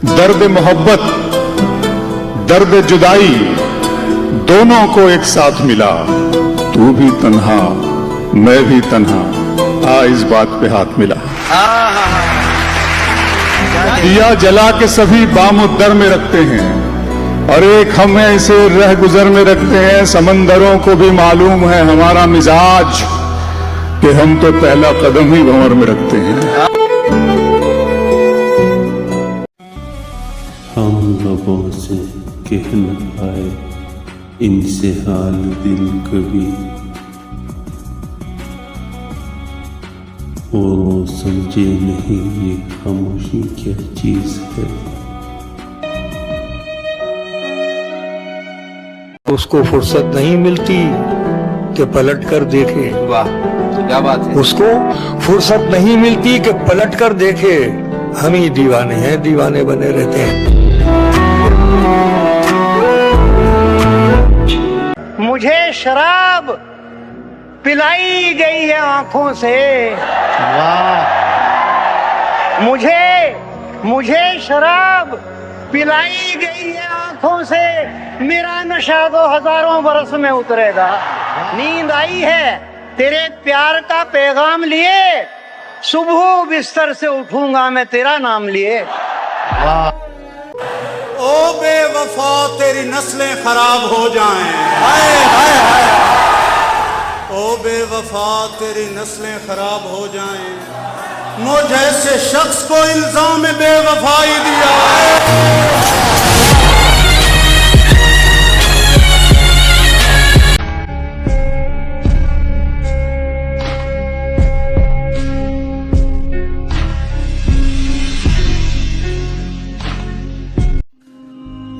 दर्द मोहब्बत, दर्द जुदाई दोनों को एक साथ मिला। तू भी तन्हा, मैं भी तन्हा, आ इस बात पे हाथ मिला। दिया जला के सभी बामुद्दर में रखते हैं और एक हम ऐसे रह गुजर में रखते हैं। समंदरों को भी मालूम है हमारा मिजाज कि हम तो पहला कदम ही भंवर में रखते हैं। हम लबों से कह न पाए इनसे हाल दिल कभी, और वो समझे नहीं ये खामोशी क्या चीज है। उसको फुर्सत नहीं मिलती कि पलट कर देखे। वाह क्या बात है। उसको फुर्सत नहीं मिलती कि पलट कर देखे। हम ही दीवाने हैं, दीवाने बने रहते हैं। मुझे शराब पिलाई गई है आंखों से। वाह। मुझे शराब पिलाई गई है आंखों से। मेरा नशा तो हजारों बरस में उतरेगा। नींद आई है तेरे प्यार का पैगाम लिए। सुबह बिस्तर से उठूंगा मैं तेरा नाम लिए। वाह। ओ बेवफा तेरी नस्लें खराब हो जाएं। हाय हाय हाय। ओ बेवफा तेरी नस्लें खराब हो जाएं। मुझ ऐसे शख्स को इल्जाम बेवफाई दिया।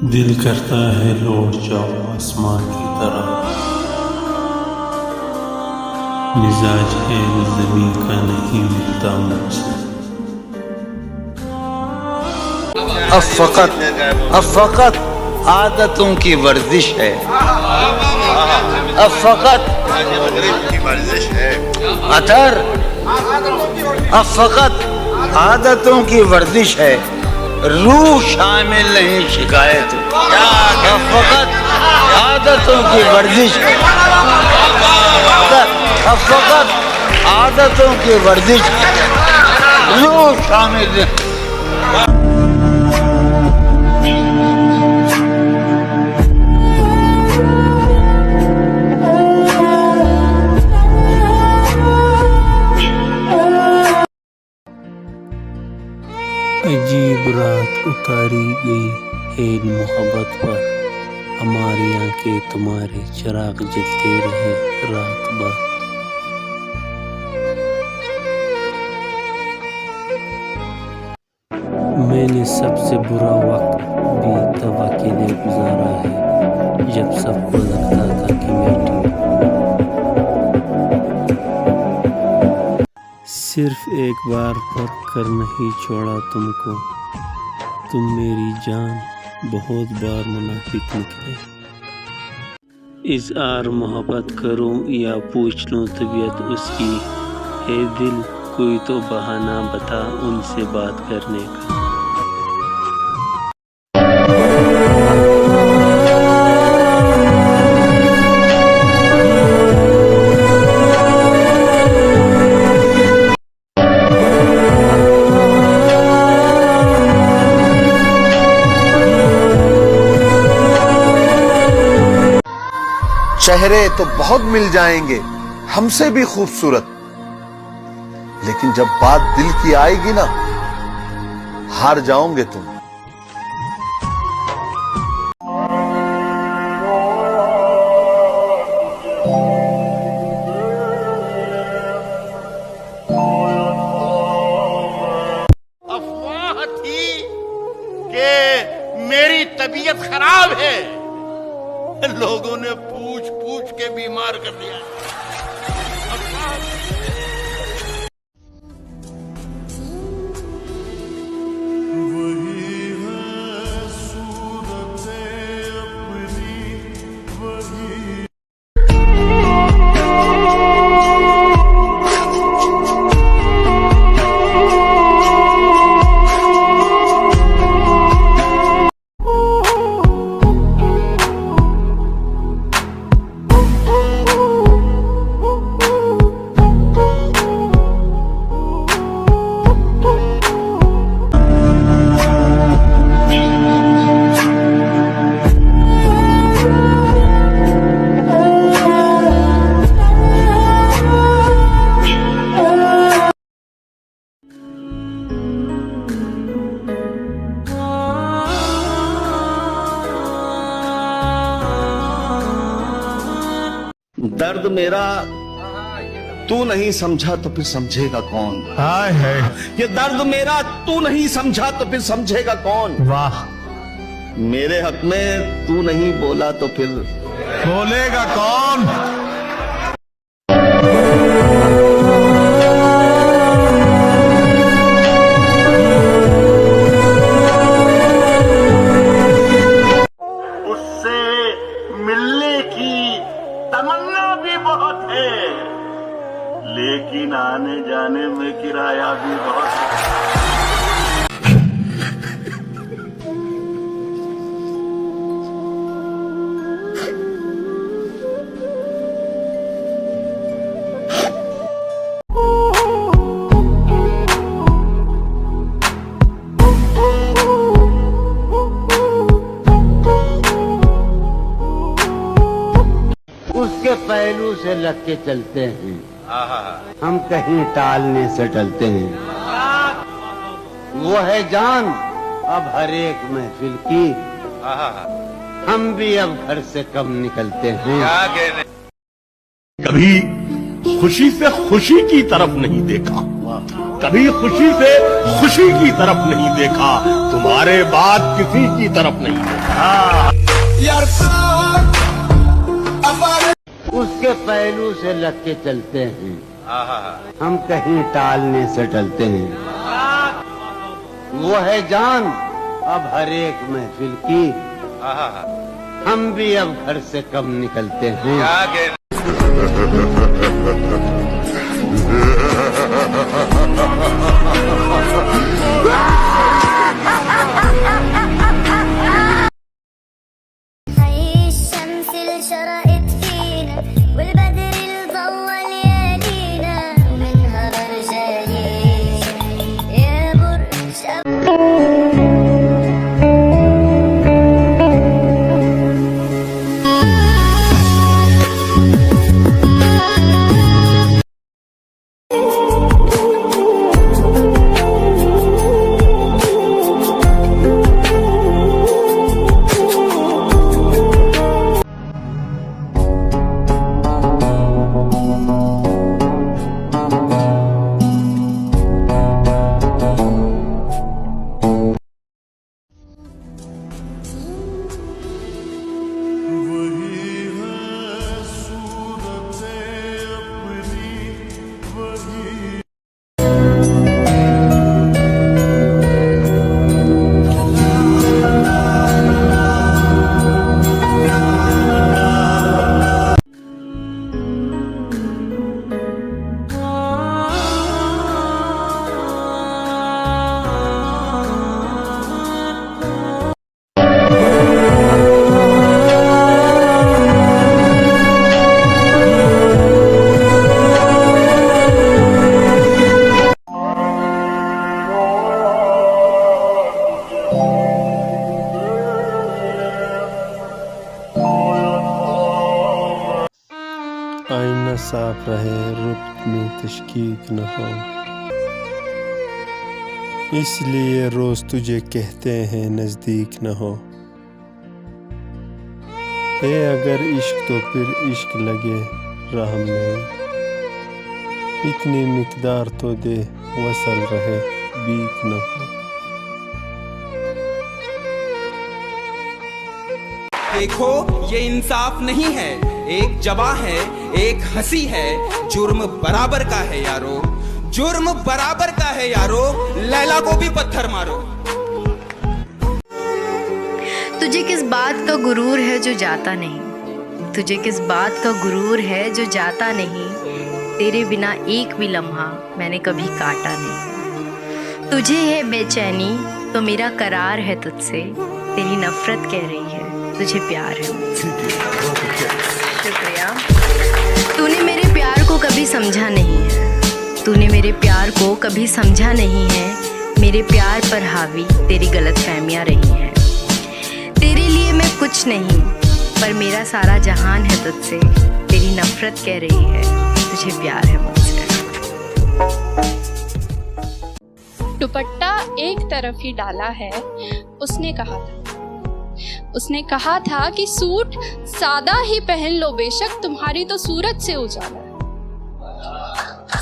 दिल करता है लौट जाओ आसमान की तरह, मिजाज है ज़मीन का नहीं मिलता मुझसे। अब फकत आदतों की वर्जिश है। अब फकत की वर्जिश है अतर। अब फकत आदतों की वर्जिश है, रूह शामिल नहीं शिकायत। अब फकत आदतों की वर्जिश है। अब फकत आदतों की वर्जिश है, रूह शामिल नहीं। अजीब रात उतारी गई है मोहब्बत पर, हमारी आंखें तुम्हारे चिराग जलते रहे रात भर। मैंने सबसे बुरा वक्त भी तब अकेले गुजारा है, जब सबको लगता था कि मैं ठीक हूँ। सिर्फ एक बार फर्क कर नहीं छोड़ा तुमको, तुम मेरी जान बहुत बार मुनाफिक निकले। इज़हार मोहब्बत करूं या पूछ लूं तबीयत उसकी, है दिल कोई तो बहाना बता उनसे बात करने का। चेहरे तो बहुत मिल जाएंगे हमसे भी खूबसूरत, लेकिन जब बात दिल की आएगी ना, हार जाओगे तुम। अफवाह थी कि मेरी तबीयत खराब है, लोगों ने पूछ पूछ के बीमार कर दिया। वही है सूरत अपनी, वही दर्द मेरा तू नहीं समझा तो फिर समझेगा कौन? हाय हाय, ये दर्द मेरा तू नहीं समझा तो फिर समझेगा कौन? वाह, मेरे हक में तू नहीं बोला तो फिर बोलेगा कौन? उससे मिलने की तमन्ना भी बहुत है, लेकिन आने जाने में किराया भी बहुत है। उसके पहलू से लग के चलते हैं, हम कहीं टालने से टलते हैं। वो है जान अब हर एक महफिल की, हम भी अब घर से कम निकलते हैं। कभी खुशी से खुशी की तरफ नहीं देखा, कभी खुशी से खुशी की तरफ नहीं देखा, तुम्हारे बाद किसी की तरफ नहीं देखा। उसके पहलू से लग के चलते हैं, हम कहीं टालने से टलते हैं। वो है जान अब हर एक महफिल की, हम भी अब घर से कम निकलते हैं। आईना साफ रहे, रुत में तशकीक न हो, इसलिए रोज तुझे कहते हैं नजदीक न हो। है अगर इश्क तो फिर इश्क लगे रहम में, इतनी मिकदार तो दे वसल रहे बीक न हो। देखो ये इंसाफ नहीं है, एक जवा है एक हंसी है, जुर्म बराबर का है यारो, जुर्म बराबर का है यारो, लैला को भी पत्थर मारो। तुझे किस बात का गुरूर है जो जाता नहीं, तुझे किस बात का गुरूर है जो जाता नहीं, तेरे बिना एक भी लम्हा मैंने कभी काटा नहीं। तुझे है बेचैनी तो मेरा करार है तुझसे, तेरी नफरत कह रही है तुझे प्यार है मुझसे। शुक्रिया। तूने मेरे प्यार को कभी समझा नहीं है, तूने मेरे प्यार को कभी समझा नहीं है, मेरे प्यार पर हावी तेरी गलतफहमियां रही हैं। तेरे लिए मैं कुछ नहीं पर मेरा सारा जहान है तुझसे, तेरी नफरत कह रही है तुझे प्यार है मुझसे। दुपट्टा एक तरफ ही डाला है उसने कहा था, उसने कहा था कि सूट सादा ही पहन लो बेशक, तुम्हारी तो सूरत से उजाला है।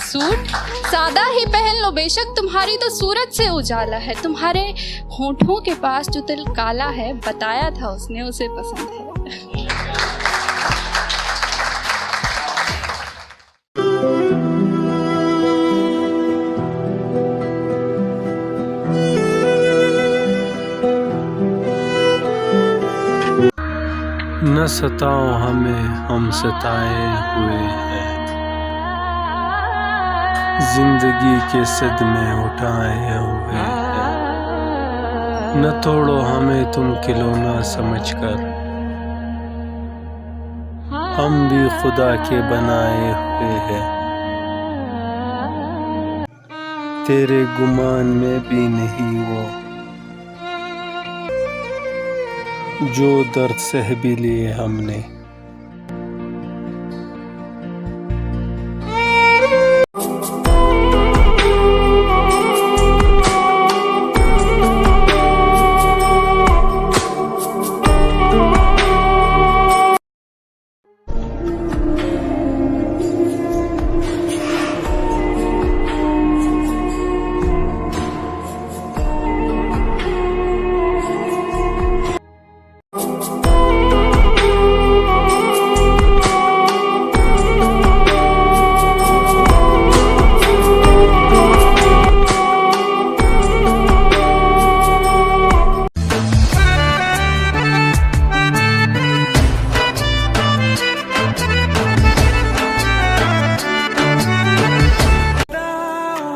सूट सादा ही पहन लो बेशक, तुम्हारी तो सूरत से उजाला है। तुम्हारे होठों के पास जो तिल काला है, बताया था उसने उसे पसंद है। न सताओ हमें, हम सताए हुए हैं, जिंदगी के सदमे उठाए हुए हैं। न तोड़ो हमें तुम खिलौना समझकर, हम भी खुदा के बनाए हुए हैं। तेरे गुमान में भी नहीं वो जो दर्द सह भी लिए हमने।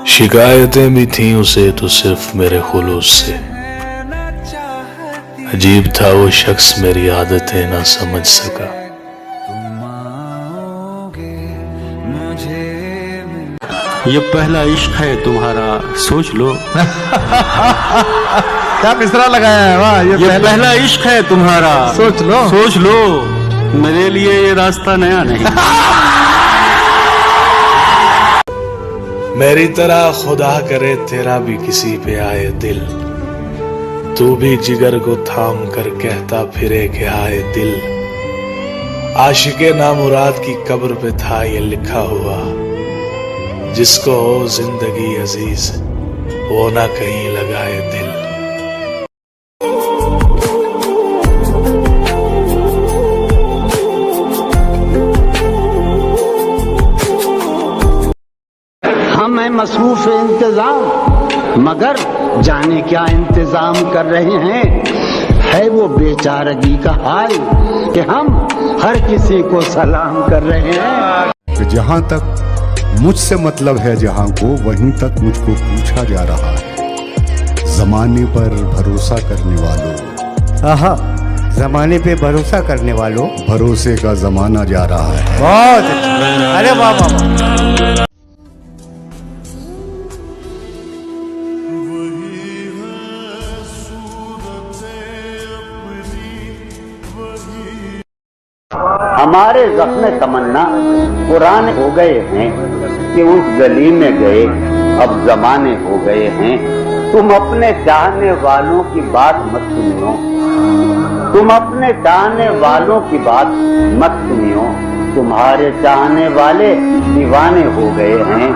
शिकायतें भी थीं उसे तो सिर्फ मेरे खुलूस से। अजीब था वो शख्स, मेरी आदतें ना समझ सका। ये पहला इश्क है तुम्हारा, सोच लो। क्या मिसरा लगाया है, वाह। ये पहला इश्क है तुम्हारा, सोच लो, सोच लो। मेरे लिए ये रास्ता नया नहीं। मेरी तरह खुदा करे तेरा भी किसी पे आए दिल, तू भी जिगर को थाम कर कहता फिरे कि आए दिल। आशिके नामुराद की कब्र पे था ये लिखा हुआ, जिसको हो जिंदगी अजीज वो ना कहीं लगाए दिल। हम हैं मसरूफ इंतजाम, मगर जाने क्या इंतजाम कर रहे हैं। है वो बेचारगी का हाल कि हम हर किसी को सलाम कर रहे हैं। जहाँ तक मुझसे मतलब है जहाँ को, वहीं तक मुझको पूछा जा रहा है। जमाने पर भरोसा करने वालों, आहा, जमाने पे भरोसा करने वालों, भरोसे का जमाना जा रहा है। बहुत अच्छा। अरे वाह वाह वाह। हमारे ज़ख्म तमन्ना पुराने हो गए हैं कि उस गली में गए अब जमाने हो गए हैं। तुम अपने चाहने वालों की बात मत सुनियो, तुम अपने चाहने वालों की बात मत सुनियो। तुम्हारे चाहने वाले दीवाने हो गए हैं।